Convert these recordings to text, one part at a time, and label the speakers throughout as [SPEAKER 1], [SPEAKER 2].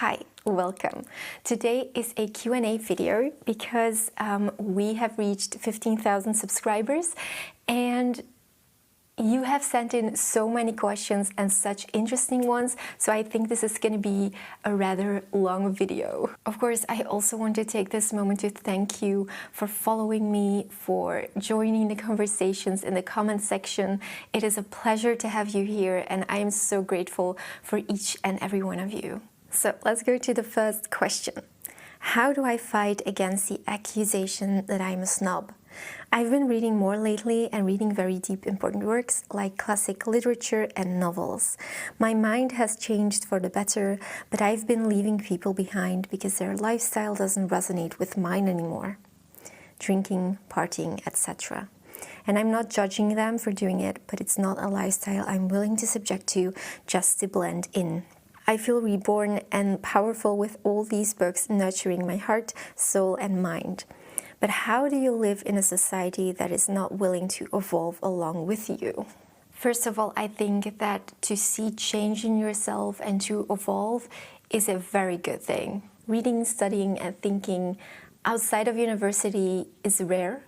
[SPEAKER 1] Hi, welcome. Today is a Q&A video because we have reached 15,000 subscribers and you have sent in so many questions and such interesting ones, so I think this is going to be a rather long video. Of course, I also want to take this moment to thank you for following me, for joining the conversations in the comment section. It is a pleasure to have you here and I am so grateful for each and every one of you. So let's go to the first question. How do I fight against the accusation that I'm a snob? I've been reading more lately and reading very deep, important works like classic literature and novels. My mind has changed for the better, but I've been leaving people behind because their lifestyle doesn't resonate with mine anymore. Drinking, partying, etc. And I'm not judging them for doing it, but it's not a lifestyle I'm willing to subject to just to blend in. I feel reborn and powerful with all these books nurturing my heart, soul and mind. But how do you live in a society that is not willing to evolve along with you? First of all, I think that to see change in yourself and to evolve is a very good thing. Reading, studying and thinking outside of university is rare.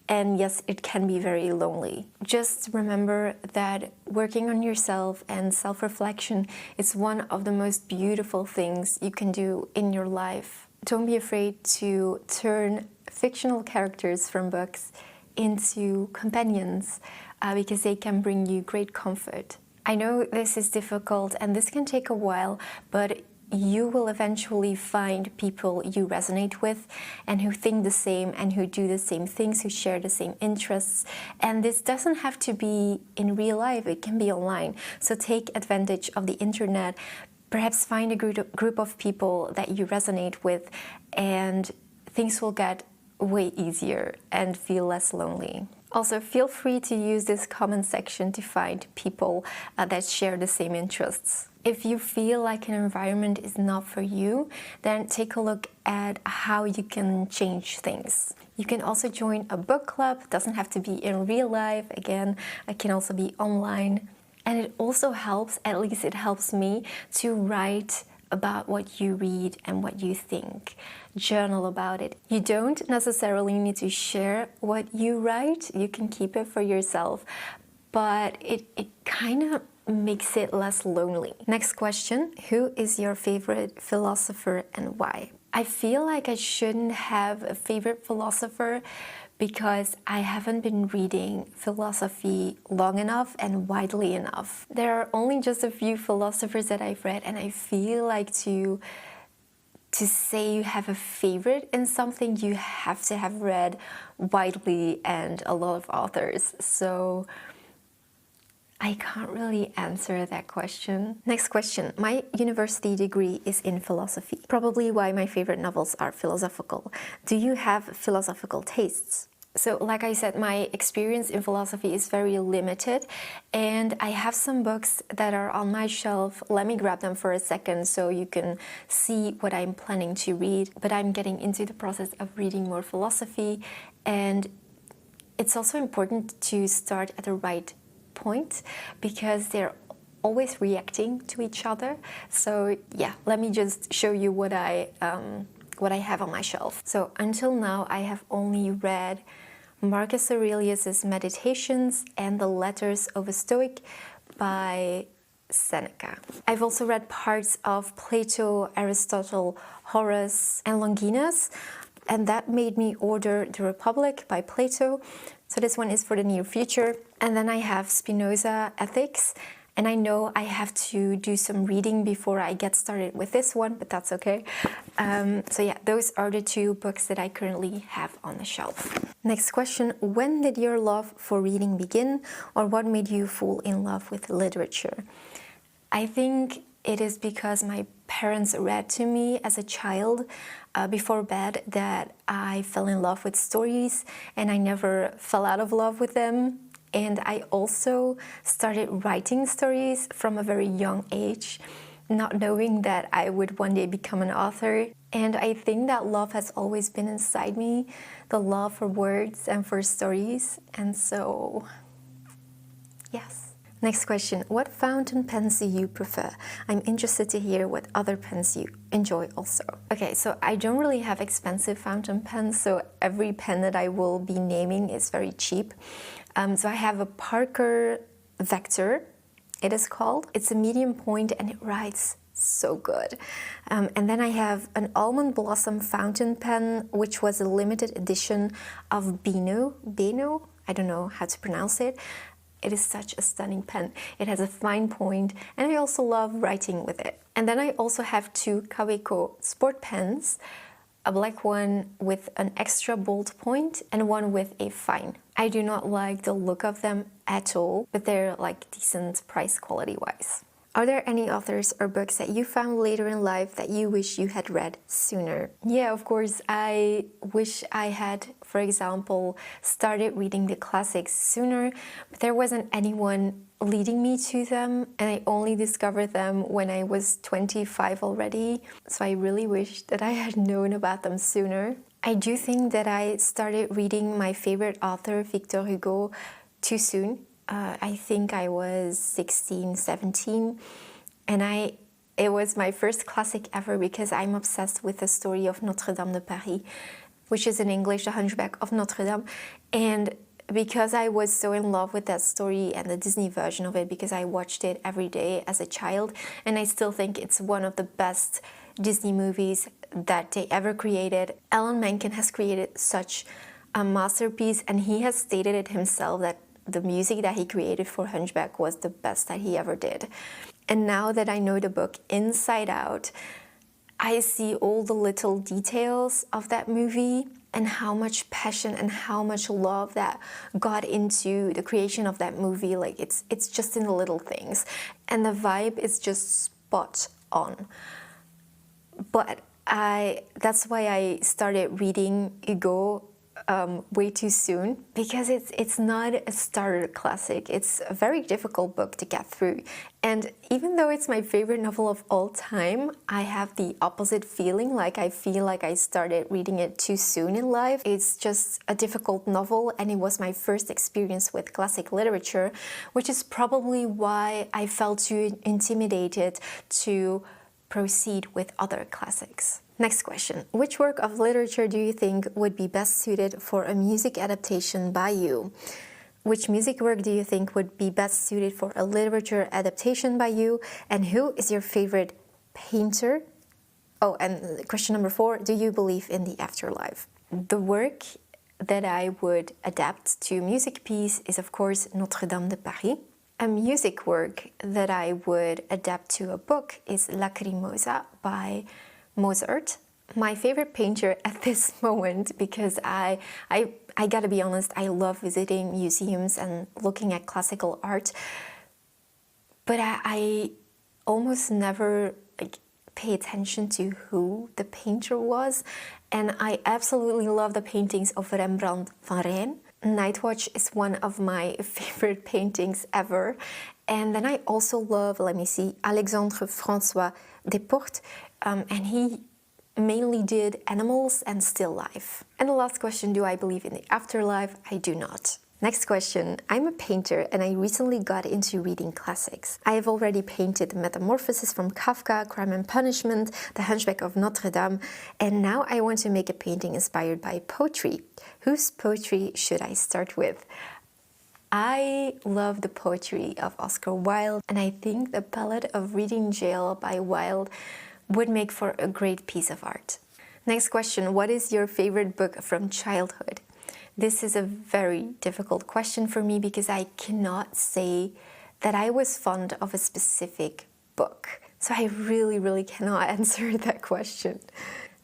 [SPEAKER 1] And yes, it can be very lonely. Just remember that working on yourself and self-reflection is one of the most beautiful things you can do in your life. Don't be afraid to turn fictional characters from books into companions because they can bring you great comfort. I know this is difficult and this can take a while, but you will eventually find people you resonate with and who think the same and who do the same things, who share the same interests. And this doesn't have to be in real life, it can be online. So take advantage of the internet, perhaps find a group of people that you resonate with and things will get way easier and feel less lonely. Also, feel free to use this comment section to find people that share the same interests. If you feel like an environment is not for you, then take a look at how you can change things. You can also join a book club. It doesn't have to be in real life. Again, it can also be online. And it also helps, at least it helps me, to write about what you read and what you think. Journal about it. You don't necessarily need to share what you write. You can keep it for yourself, but it kind of makes it less lonely. Next question, who is your favorite philosopher and why? I feel like I shouldn't have a favorite philosopher because I haven't been reading philosophy long enough and widely enough. There are only just a few philosophers that I've read and I feel like to say you have a favorite in something, you have to have read widely and a lot of authors. So I can't really answer that question. Next question. My university degree is in philosophy. Probably why my favorite novels are philosophical. Do you have philosophical tastes? So like I said, my experience in philosophy is very limited and I have some books that are on my shelf. Let me grab them for a second so you can see what I'm planning to read. But I'm getting into the process of reading more philosophy and it's also important to start at the right point because they're always reacting to each other. So yeah, let me just show you what I have on my shelf. So until now I have only read Marcus Aurelius's Meditations and the Letters of a Stoic by Seneca. I've also read parts of Plato, Aristotle, Horace and Longinus, and that made me order The Republic by Plato. So this one is for the near future. And then I have Spinoza Ethics. And I know I have to do some reading before I get started with this one, but that's okay. So yeah, those are the two books that I currently have on the shelf. Next question, when did your love for reading begin, or what made you fall in love with literature? I think it is because my parents read to me as a child before bed that I fell in love with stories and I never fell out of love with them. And I also started writing stories from a very young age, not knowing that I would one day become an author. And I think that love has always been inside me, the love for words and for stories. And so, yes. Next question, what fountain pens do you prefer? I'm interested to hear what other pens you enjoy also. Okay, so I don't really have expensive fountain pens, so every pen that I will be naming is very cheap. So I have a Parker Vector, it is called. It's a medium point and it writes so good. And then I have an Almond Blossom fountain pen, which was a limited edition of Beno, I don't know how to pronounce it. It is such a stunning pen. It has a fine point and I also love writing with it. And then I also have two Kaweco sport pens, a black one with an extra bold point and one with a fine. I do not like the look of them at all, but they're like decent price quality wise. Are there any authors or books that you found later in life that you wish you had read sooner? Yeah, of course. I wish I had, for example, started reading the classics sooner, but there wasn't anyone leading me to them, and I only discovered them when I was 25 already. So I really wish that I had known about them sooner. I do think that I started reading my favorite author, Victor Hugo, too soon. I think I was 16, 17, and it was my first classic ever because I'm obsessed with the story of Notre Dame de Paris, which is in English, The Hunchback of Notre Dame. And because I was so in love with that story and the Disney version of it, because I watched it every day as a child, and I still think it's one of the best Disney movies that they ever created. Alan Menken has created such a masterpiece, and he has stated it himself that the music that he created for Hunchback was the best that he ever did. And now that I know the book inside out, I see all the little details of that movie and how much passion and how much love that got into the creation of that movie. Like it's just in the little things. And the vibe is just spot on. But that's why I started reading Hugo way too soon, because it's not a starter classic. It's a very difficult book to get through, and even though it's my favorite novel of all time, I have the opposite feeling. Like I feel like I started reading it too soon in life. It's just a difficult novel, and it was my first experience with classic literature, which is probably why I felt too intimidated to proceed with other classics. Next question. Which work of literature do you think would be best suited for a music adaptation by you? Which music work do you think would be best suited for a literature adaptation by you? And who is your favorite painter? Oh, and question number 4, do you believe in the afterlife? The work that I would adapt to a music piece is, of course, Notre Dame de Paris. A music work that I would adapt to a book is Lacrimosa by Mozart. My favorite painter at this moment, because I gotta be honest, I love visiting museums and looking at classical art, but I almost never pay attention to who the painter was, and I absolutely love the paintings of Rembrandt van Rijn. Nightwatch is one of my favorite paintings ever. And then I also love, Alexandre François Desportes, and he mainly did animals and still life. And the last question, do I believe in the afterlife? I do not. Next question. I'm a painter and I recently got into reading classics. I have already painted Metamorphosis from Kafka, Crime and Punishment, The Hunchback of Notre Dame, and now I want to make a painting inspired by poetry. Whose poetry should I start with? I love the poetry of Oscar Wilde, and I think the Ballad of Reading Gaol by Wilde would make for a great piece of art. Next question. What is your favorite book from childhood? This is a very difficult question for me because I cannot say that I was fond of a specific book. So I really cannot answer that question.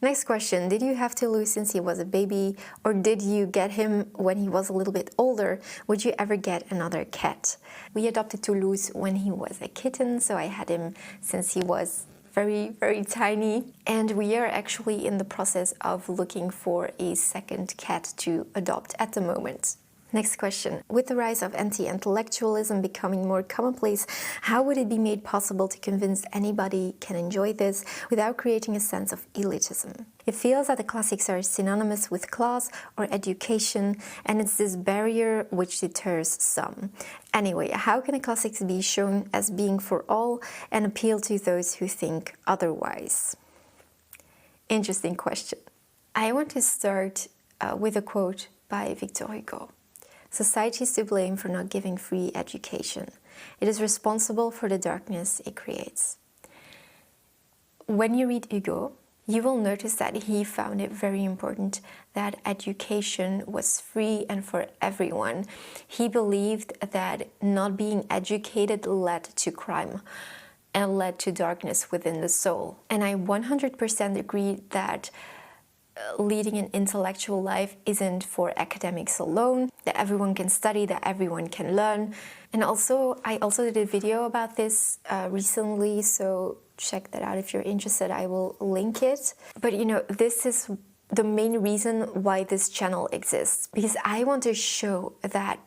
[SPEAKER 1] Next question. Did you have Toulouse since he was a baby, or did you get him when he was a little bit older? Would you ever get another cat? We adopted Toulouse when he was a kitten, so I had him since he was very tiny, and we are actually in the process of looking for a second cat to adopt at the moment. Next question. With the rise of anti-intellectualism becoming more commonplace, how would it be made possible to convince anybody can enjoy this without creating a sense of elitism? It feels that the classics are synonymous with class or education, and it's this barrier which deters some. Anyway, how can the classics be shown as being for all and appeal to those who think otherwise? Interesting question. I want to start with a quote by Victor Hugo. Society is to blame for not giving free education. It is responsible for the darkness it creates. When you read Hugo, you will notice that he found it very important that education was free and for everyone. He believed that not being educated led to crime and led to darkness within the soul. And I 100% agree that leading an intellectual life isn't for academics alone, that everyone can study, that everyone can learn. And also, I also did a video about this recently, so check that out if you're interested. I will link it. But you know, this is the main reason why this channel exists, because I want to show that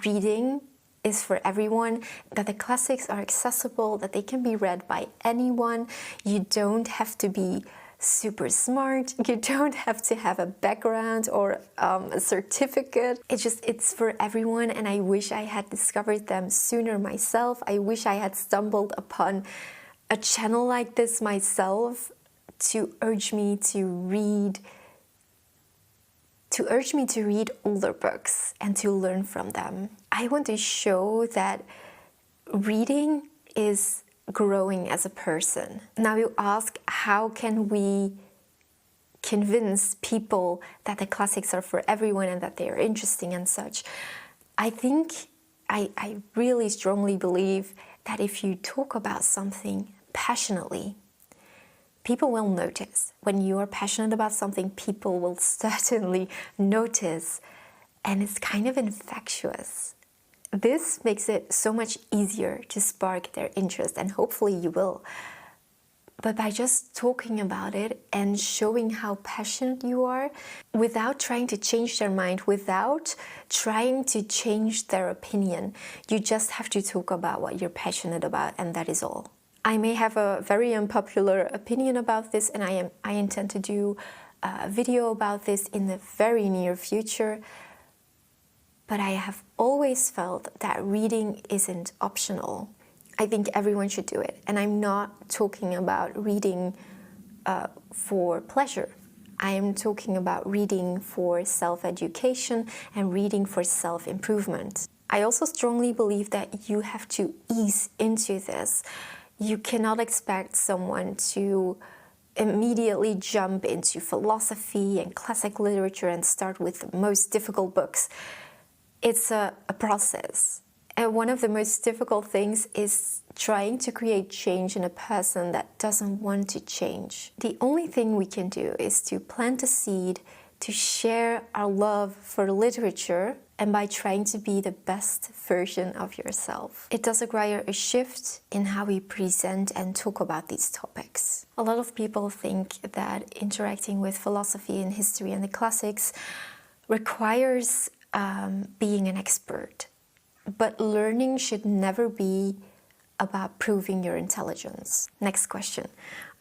[SPEAKER 1] reading is for everyone, that the classics are accessible, that they can be read by anyone. You don't have to be super smart, you don't have to have a background or a certificate. It's for everyone, and I wish I had discovered them sooner myself. I wish I had stumbled upon a channel like this myself to urge me to read older books and to learn from them. I want to show that reading is growing as a person. Now you ask, how can we convince people that the classics are for everyone and that they are interesting and such? I think I really strongly believe that if you talk about something passionately, people will notice. When you are passionate about something, people will certainly notice, and it's kind of infectious. This makes it so much easier to spark their interest, and hopefully you will. But by just talking about it and showing how passionate you are, without trying to change their mind, without trying to change their opinion, you just have to talk about what you're passionate about, and that is all. I may have a very unpopular opinion about this, and I intend to do a video about this in the very near future. But I have always felt that reading isn't optional. I think everyone should do it. And I'm not talking about reading for pleasure. I am talking about reading for self-education and reading for self-improvement. I also strongly believe that you have to ease into this. You cannot expect someone to immediately jump into philosophy and classic literature and start with the most difficult books. It's a process. And one of the most difficult things is trying to create change in a person that doesn't want to change. The only thing we can do is to plant a seed, to share our love for literature, and by trying to be the best version of yourself. It does require a shift in how we present and talk about these topics. A lot of people think that interacting with philosophy and history and the classics requires being an expert. But learning should never be about proving your intelligence. Next question.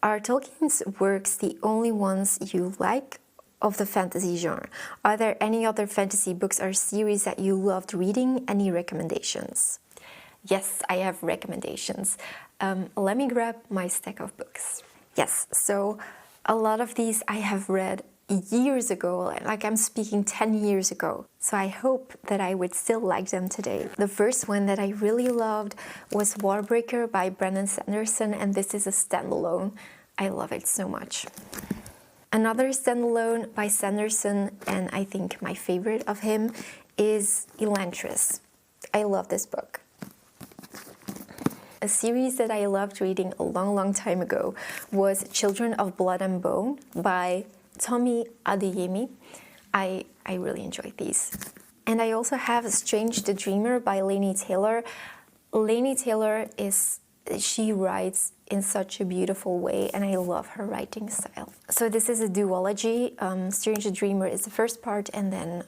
[SPEAKER 1] Are Tolkien's works the only ones you like of the fantasy genre? Are there any other fantasy books or series that you loved reading? Any recommendations? Yes, I have recommendations. Let me grab my stack of books. Yes, so a lot of these I have read years ago, like I'm speaking 10 years ago. So I hope that I would still like them today. The first one that I really loved was Warbreaker by Brandon Sanderson, and this is a standalone. I love it so much. Another standalone by Sanderson, and I think my favorite of him, is Elantris. I love this book. A series that I loved reading a long time ago was Children of Blood and Bone by Tommy Adeyemi. I really enjoyed these. And I also have Strange the Dreamer by Laini Taylor. Laini Taylor she writes in such a beautiful way, and I love her writing style. So this is a duology. Strange the Dreamer is the first part, and then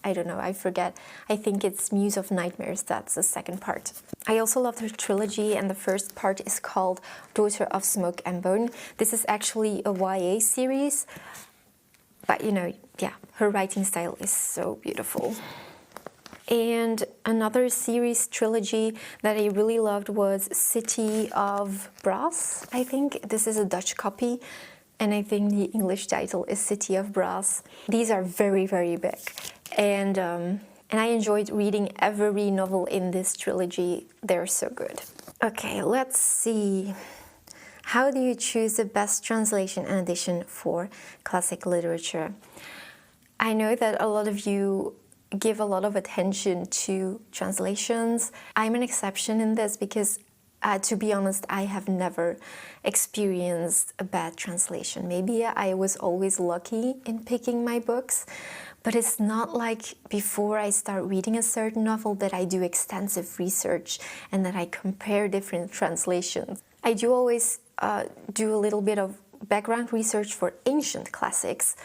[SPEAKER 1] I don't know, I forget. I think it's Muse of Nightmares, that's the second part. I also love the trilogy, and the first part is called Daughter of Smoke and Bone. This is actually a YA series, but you know, yeah, her writing style is so beautiful. And another series trilogy that I really loved was City of Brass. I think this is a Dutch copy, and I think the English title is City of Brass. These are very, very big, and I enjoyed reading every novel in this trilogy. They're so good. Okay, let's see. How do you choose the best translation and edition for classic literature? I know that a lot of you give a lot of attention to translations. I'm an exception in this because, to be honest, I have never experienced a bad translation. Maybe I was always lucky in picking my books, but it's not like before I start reading a certain novel that I do extensive research and that I compare different translations. I do always do a little bit of background research for ancient classics,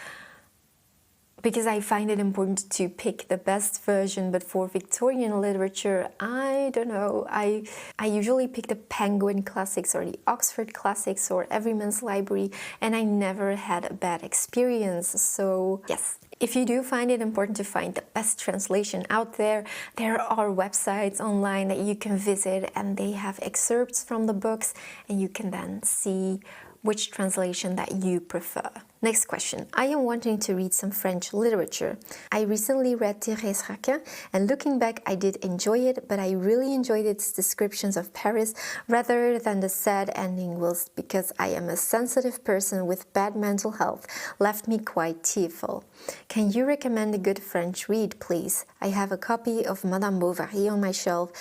[SPEAKER 1] because I find it important to pick the best version. But for Victorian literature, I don't know. I usually pick the Penguin classics or the Oxford classics or Everyman's Library, and I never had a bad experience. So yes, if you do find it important to find the best translation out there, there are websites online that you can visit, and they have excerpts from the books, and you can then see which translation that you prefer. Next question. I am wanting to read some French literature. I recently read Thérèse Raquin, and looking back, I did enjoy it, but I really enjoyed its descriptions of Paris rather than the sad ending, whilst because I am a sensitive person with bad mental health, left me quite tearful. Can you recommend a good French read, please? I have a copy of Madame Bovary on my shelf.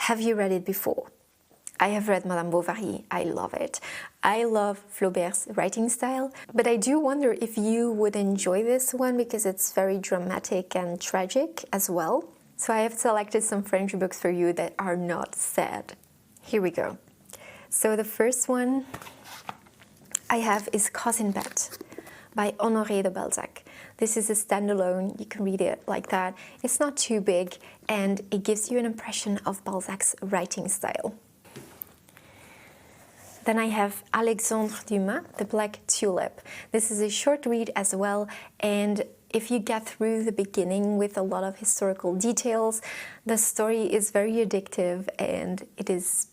[SPEAKER 1] Have you read it before? I have read Madame Bovary. I love it. I love Flaubert's writing style, but I do wonder if you would enjoy this one because it's very dramatic and tragic as well. So I have selected some French books for you that are not sad. Here we go. So the first one I have is Cousin Bet by Honoré de Balzac. This is a standalone, you can read it like that. It's not too big, and it gives you an impression of Balzac's writing style. Then I have Alexandre Dumas, The Black Tulip. This is a short read as well, and if you get through the beginning with a lot of historical details, the story is very addictive, and it's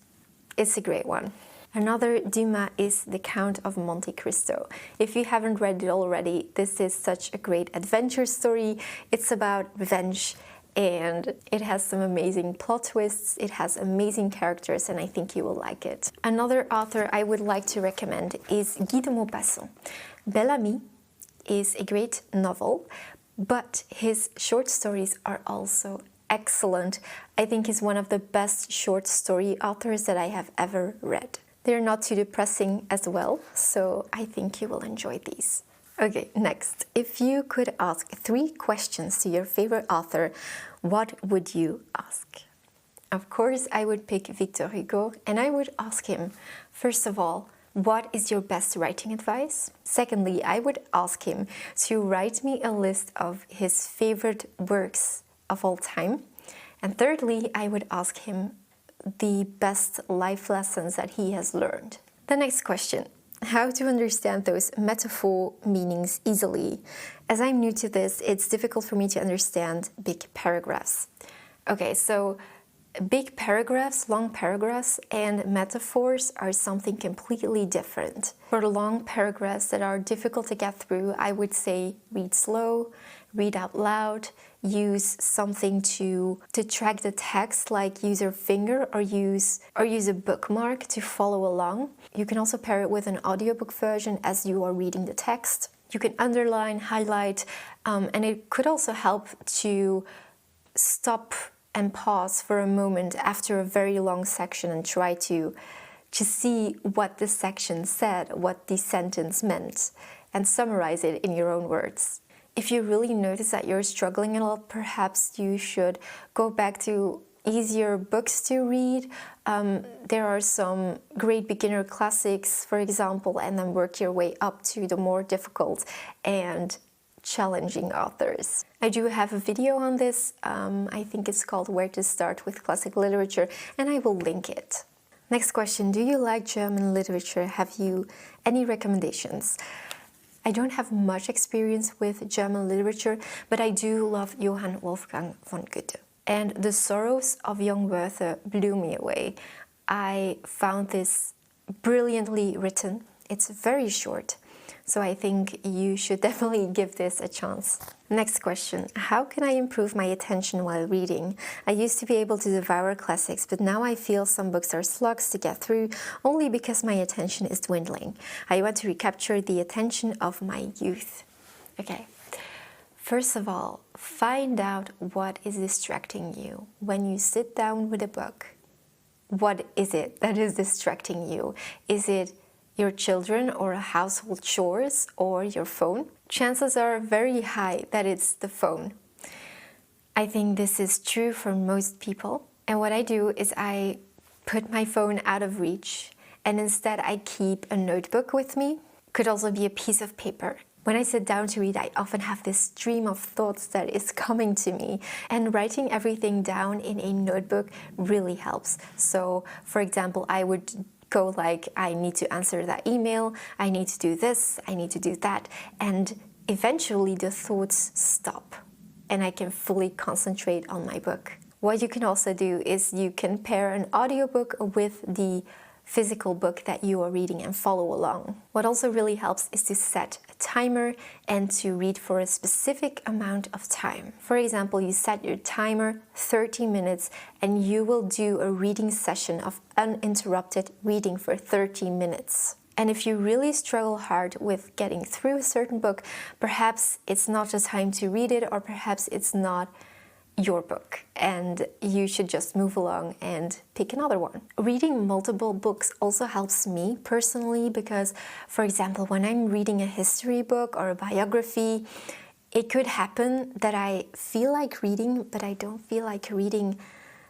[SPEAKER 1] a great one. Another Dumas is The Count of Monte Cristo. If you haven't read it already, this is such a great adventure story. It's about revenge, and it has some amazing plot twists, it has amazing characters, and I think you will like it. Another author I would like to recommend is Guy de Maupassant. Bel Ami is a great novel, but his short stories are also excellent. I think he's one of the best short story authors that I have ever read. They're not too depressing as well, so I think you will enjoy these. Okay, next. If you could ask 3 questions to your favorite author, what would you ask? Of course, I would pick Victor Hugo, and I would ask him, first of all, what is your best writing advice? Secondly, I would ask him to write me a list of his favorite works of all time. And thirdly, I would ask him the best life lessons that he has learned. The next question. How to understand those metaphor meanings easily. As I'm new to this, it's difficult for me to understand big paragraphs. Okay, so big paragraphs, long paragraphs, and metaphors are something completely different. For long paragraphs that are difficult to get through, I would say read slow, read out loud, use something to track the text, like use your finger or use a bookmark to follow along. You can also pair it with an audiobook version as you are reading the text. You can underline, highlight, and it could also help to stop and pause for a moment after a very long section and try to see what the section said, what the sentence meant, and summarize it in your own words. If you really notice that you're struggling a lot, perhaps you should go back to easier books to read. There are some great beginner classics, for example, and then work your way up to the more difficult and challenging authors. I do have a video on this. I think it's called Where to Start with Classic Literature, and I will link it. Next question, do you like German literature? Have you any recommendations? I don't have much experience with German literature, but I do love Johann Wolfgang von Goethe. And The Sorrows of Young Werther blew me away. I found this brilliantly written. It's very short, so I think you should definitely give this a chance. Next question. How can I improve my attention while reading? I used to be able to devour classics, but now I feel some books are slugs to get through only because my attention is dwindling. I want to recapture the attention of my youth. Okay. First of all, find out what is distracting you when you sit down with a book. What is it that is distracting you? Is it your children or household chores or your phone? Chances are very high that it's the phone. I think this is true for most people. And what I do is I put my phone out of reach, and instead I keep a notebook with me. Could also be a piece of paper. When I sit down to read, I often have this stream of thoughts that is coming to me, and writing everything down in a notebook really helps. So, for example, I would go like, I need to answer that email, I need to do this, I need to do that, and eventually the thoughts stop and I can fully concentrate on my book. What you can also do is you can pair an audiobook with the physical book that you are reading and follow along. What also really helps is to set a timer and to read for a specific amount of time. For example, you set your timer 30 minutes and you will do a reading session of uninterrupted reading for 30 minutes. And if you really struggle hard with getting through a certain book, perhaps it's not the time to read it, or perhaps it's not your book and you should just move along and pick another one. Reading multiple books also helps me personally because, for example, when I'm reading a history book or a biography, it could happen that I feel like reading, but I don't feel like reading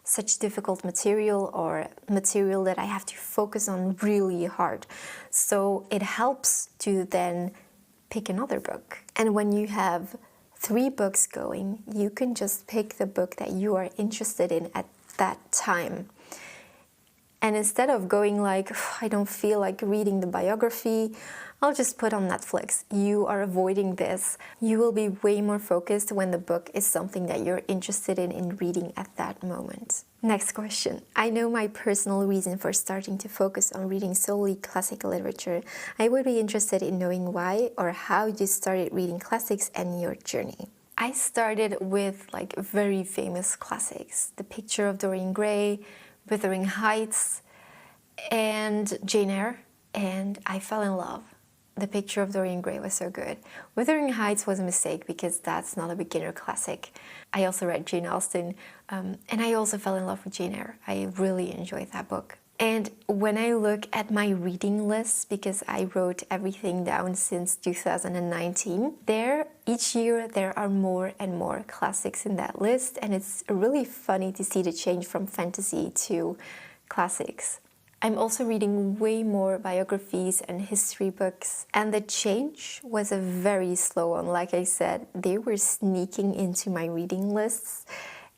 [SPEAKER 1] such difficult material or material that I have to focus on really hard. So it helps to then pick another book. And when you have 3 books going, you can just pick the book that you are interested in at that time. And instead of going like, I don't feel like reading the biography, I'll just put on Netflix. You are avoiding this. You will be way more focused when the book is something that you're interested in reading at that moment. Next question. I know my personal reason for starting to focus on reading solely classic literature. I would be interested in knowing why or how you started reading classics and your journey. I started with like very famous classics. The Picture of Dorian Gray, Wuthering Heights, and Jane Eyre, and I fell in love. The Picture of Dorian Gray was so good. Wuthering Heights was a mistake because that's not a beginner classic. I also read Jane Austen, and I also fell in love with Jane Eyre. I really enjoyed that book. And when I look at my reading list, because I wrote everything down since 2019, each year there are more and more classics in that list, and it's really funny to see the change from fantasy to classics. I'm also reading way more biographies and history books, and the change was a very slow one. Like I said, they were sneaking into my reading lists,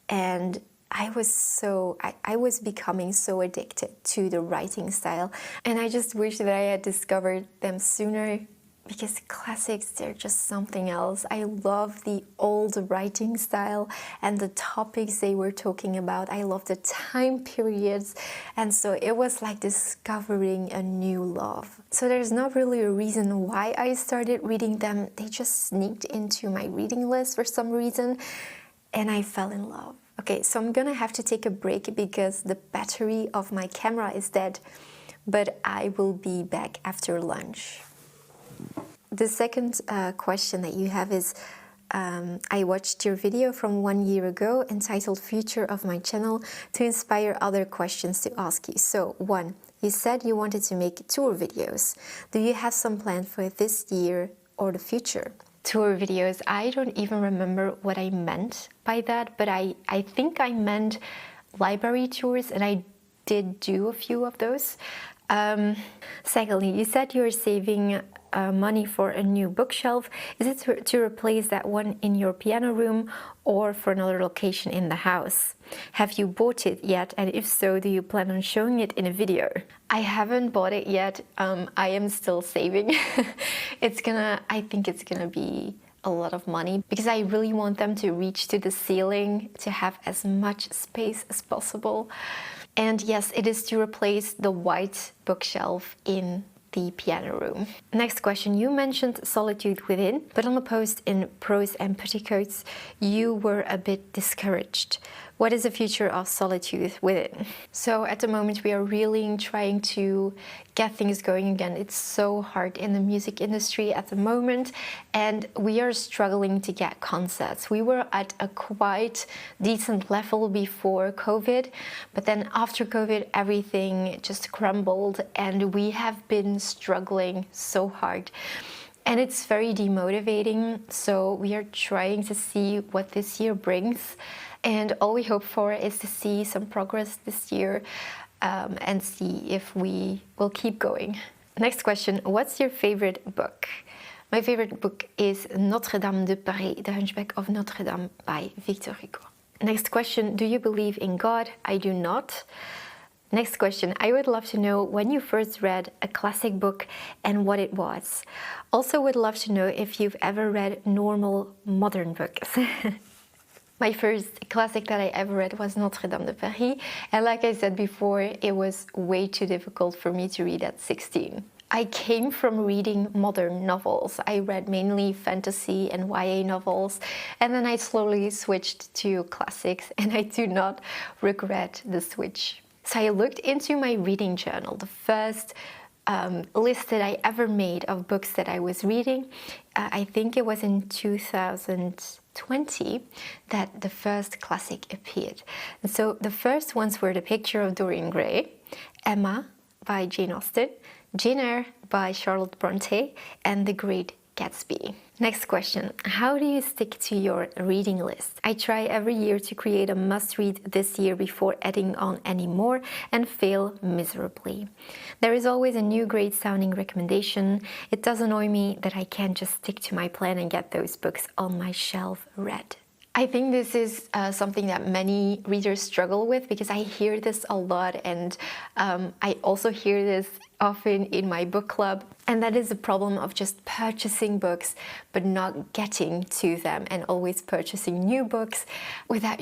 [SPEAKER 1] and I was becoming so addicted to the writing style, and I just wish that I had discovered them sooner, because classics, they're just something else. I love the old writing style and the topics they were talking about. I love the time periods, and so it was like discovering a new love. So there's not really a reason why I started reading them. They just sneaked into my reading list for some reason, and I fell in love. Okay, so I'm gonna have to take a break because the battery of my camera is dead, but I will be back after lunch. The second question that you have is, I watched your video from 1 year ago entitled Future of My Channel to inspire other questions to ask you. So 1, you said you wanted to make tour videos. Do you have some plan for this year or the future? Tour videos, I don't even remember what I meant by that, but I think I meant library tours, and I did do a few of those. Secondly, you said you were saving money for a new bookshelf? Is it to replace that one in your piano room or for another location in the house? Have you bought it yet? And if so, do you plan on showing it in a video? I haven't bought it yet. I am still saving. I think it's gonna be a lot of money because I really want them to reach to the ceiling to have as much space as possible. And yes, it is to replace the white bookshelf in the piano room. Next question. You mentioned solitude within, but on a post in Prose and Petticoats, you were a bit discouraged. What is the future of solitude within? So at the moment we are really trying to get things going again. It's so hard in the music industry at the moment, and we are struggling to get concerts. We were at a quite decent level before COVID, but then after COVID everything just crumbled and we have been struggling so hard. And it's very demotivating, so we are trying to see what this year brings. And all we hope for is to see some progress this year and see if we will keep going. Next question, what's your favorite book? My favorite book is Notre-Dame de Paris, The Hunchback of Notre Dame by Victor Hugo. Next question, do you believe in God? I do not. Next question, I would love to know when you first read a classic book and what it was. Also would love to know if you've ever read normal modern books. My first classic that I ever read was Notre-Dame de Paris, and like I said before, it was way too difficult for me to read at 16. I came from reading modern novels. I read mainly fantasy and YA novels, and then I slowly switched to classics, and I do not regret the switch. So I looked into my reading journal, the first list that I ever made of books that I was reading. I think it was in 2020 that the first classic appeared. And so the first ones were The Picture of Dorian Gray, Emma by Jane Austen, Jane Eyre by Charlotte Bronte, and The Great Gatsby. Next question, how do you stick to your reading list? I try every year to create a must-read this year before adding on any more and fail miserably. There is always a new great sounding recommendation. It does annoy me that I can't just stick to my plan and get those books on my shelf read. I think this is something that many readers struggle with because I hear this a lot, and I also hear this often in my book club, and that is the problem of just purchasing books but not getting to them, and always purchasing new books without,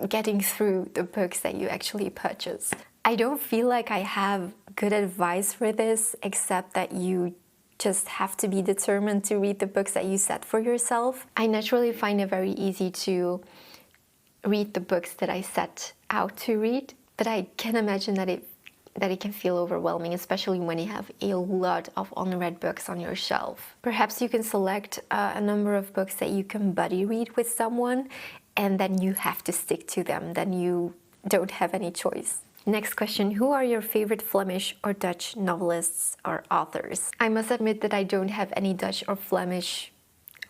[SPEAKER 1] getting through the books that you actually purchase. I don't feel like I have good advice for this, except that you just have to be determined to read the books that you set for yourself. I naturally find it very easy to read the books that I set out to read, but I can imagine that it can feel overwhelming, especially when you have a lot of unread books on your shelf. Perhaps you can select a number of books that you can buddy read with someone, and then you have to stick to them. Then you don't have any choice. Next question, who are your favorite Flemish or Dutch novelists or authors? I must admit that I don't have any Dutch or Flemish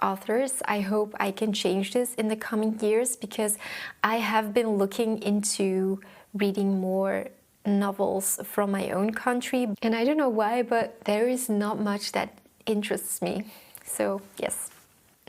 [SPEAKER 1] authors. I hope I can change this in the coming years because I have been looking into reading more novels from my own country, and I don't know why, but there is not much that interests me. So yes.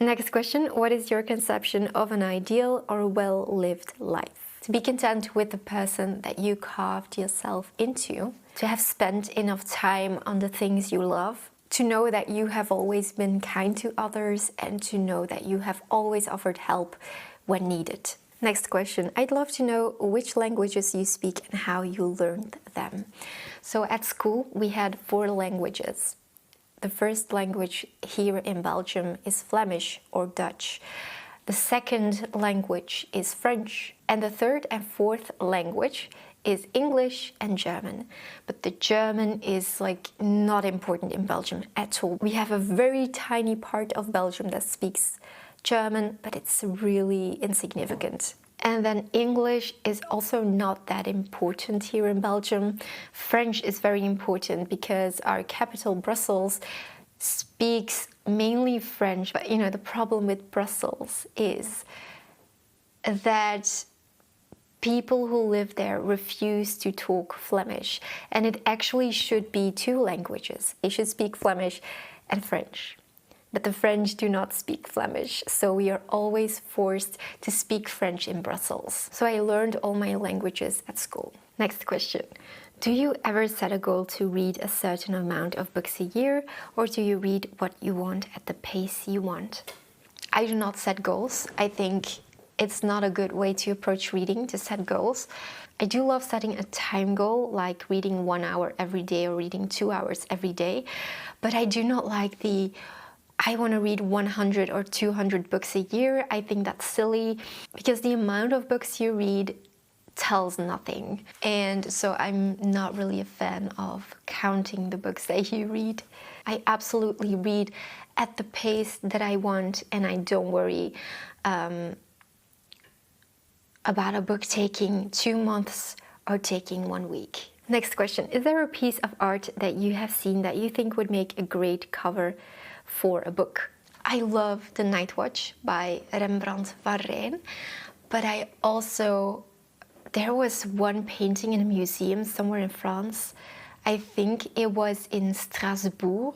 [SPEAKER 1] Next question, what is your conception of an ideal or well-lived life? To be content with the person that you carved yourself into, to have spent enough time on the things you love, to know that you have always been kind to others, and to know that you have always offered help when needed. Next question, I'd love to know which languages you speak and how you learned them. So at school we had 4 languages. The first language here in Belgium is Flemish or Dutch. The second language is French, and the third and fourth language is English and German. But the German is not important in Belgium at all. We have a very tiny part of Belgium that speaks German, but it's really insignificant. And then English is also not that important here in Belgium. French is very important because our capital, Brussels, speaks mainly French. But the problem with Brussels is that people who live there refuse to talk Flemish, and it actually should be 2 languages. They should speak Flemish and French. But the French do not speak Flemish, so we are always forced to speak French in Brussels. So I learned all my languages at school. Next question. Do you ever set a goal to read a certain amount of books a year, or do you read what you want at the pace you want? I do not set goals. I think it's not a good way to approach reading, to set goals. I do love setting a time goal, like reading 1 hour every day or reading 2 hours every day, but I do not like I want to read 100 or 200 books a year. I think that's silly because the amount of books you read tells nothing. And so I'm not really a fan of counting the books that you read. I absolutely read at the pace that I want, and I don't worry about a book taking 2 months or taking 1 week. Next question. Is there a piece of art that you have seen that you think would make a great cover for a book? I love The Night Watch by Rembrandt van Rijn, but there was one painting in a museum somewhere in France. I think it was in Strasbourg.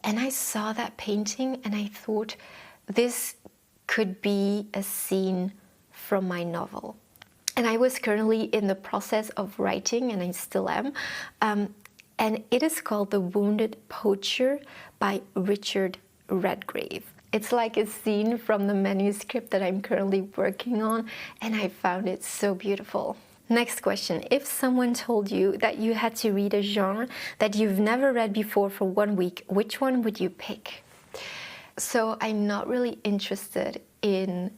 [SPEAKER 1] And I saw that painting and I thought this could be a scene from my novel. And I was currently in the process of writing, and I still am. And it is called The Wounded Poacher by Richard Redgrave. It's like a scene from the manuscript that I'm currently working on, and I found it so beautiful. Next question. If someone told you that you had to read a genre that you've never read before for 1 week, which one would you pick? So I'm not really interested in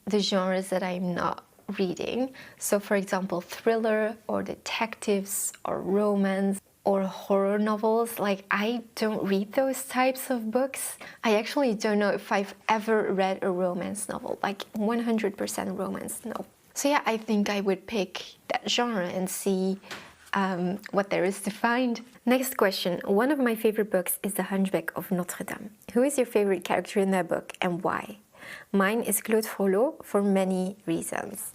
[SPEAKER 1] the genres that I'm not reading. So for example, thriller or detectives or romance or horror novels. Like, I don't read those types of books. I actually don't know if I've ever read a romance novel, like 100% romance, no. So yeah, I think I would pick that genre and see what there is to find. Next question. One of my favorite books is The Hunchback of Notre Dame. Who is your favorite character in that book and why? Mine is Claude Frollo for many reasons.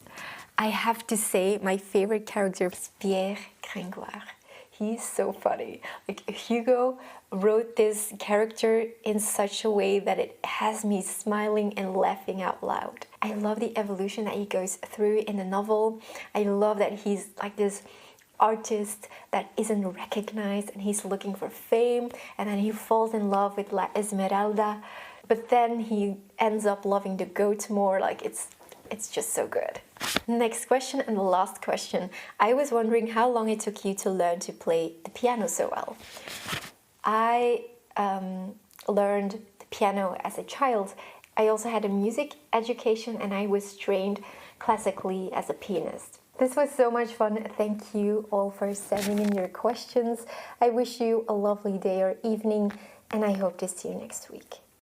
[SPEAKER 1] I have to say my favorite character is Pierre Gringoire. He's so funny. Like, Hugo wrote this character in such a way that it has me smiling and laughing out loud. I love the evolution that he goes through in the novel. I love that he's like this artist that isn't recognized and he's looking for fame, and then he falls in love with La Esmeralda, but then he ends up loving the goat more. Like, it's just so good. Next question, and the last question. I was wondering how long it took you to learn to play the piano so well. I learned the piano as a child. I also had a music education, and I was trained classically as a pianist. This was so much fun. Thank you all for sending in your questions. I wish you a lovely day or evening, and I hope to see you next week.